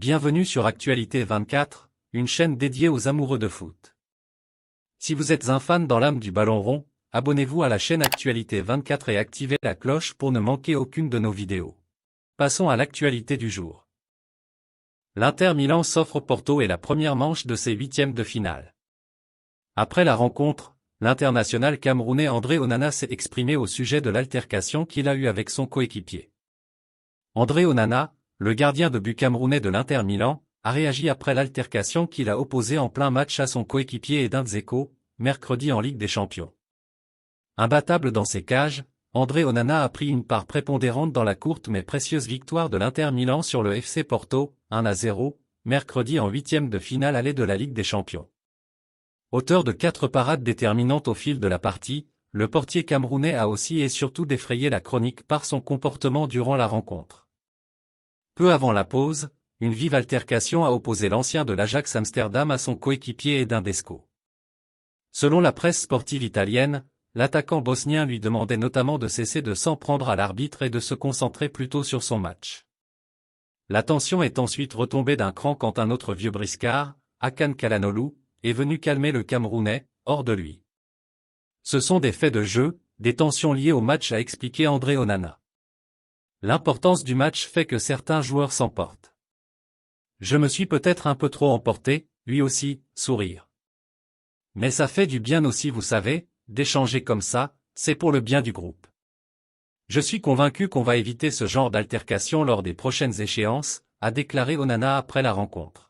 Bienvenue sur Actualité 24, une chaîne dédiée aux amoureux de foot. Si vous êtes un fan dans l'âme du ballon rond, abonnez-vous à la chaîne Actualité 24 et activez la cloche pour ne manquer aucune de nos vidéos. Passons à l'actualité du jour. L'Inter Milan s'offre Porto et la première manche de ses huitièmes de finale. Après la rencontre, l'international camerounais André Onana s'est exprimé au sujet de l'altercation qu'il a eue avec son coéquipier. André Onana, le gardien de but camerounais de l'Inter Milan, a réagi après l'altercation qu'il a opposée en plein match à son coéquipier Edin Dzeko, mercredi en Ligue des Champions. Imbattable dans ses cages, André Onana a pris une part prépondérante dans la courte mais précieuse victoire de l'Inter Milan sur le FC Porto, 1-0, mercredi en huitième de finale aller de la Ligue des Champions. Auteur de 4 parades déterminantes au fil de la partie, le portier camerounais a aussi et surtout défrayé la chronique par son comportement durant la rencontre. Peu avant la pause, une vive altercation a opposé l'ancien de l'Ajax Amsterdam à son coéquipier Edin Dzeko. Selon la presse sportive italienne, l'attaquant bosnien lui demandait notamment de cesser de s'en prendre à l'arbitre et de se concentrer plutôt sur son match. La tension est ensuite retombée d'un cran quand un autre vieux briscard, Hakan Çalhanoğlu, est venu calmer le Camerounais, hors de lui. Ce sont des faits de jeu, des tensions liées au match, a expliqué André Onana. L'importance du match fait que certains joueurs s'emportent. Je me suis peut-être un peu trop emporté, lui aussi, sourire. Mais ça fait du bien aussi, vous savez, d'échanger comme ça, c'est pour le bien du groupe. Je suis convaincu qu'on va éviter ce genre d'altercation lors des prochaines échéances, a déclaré Onana après la rencontre.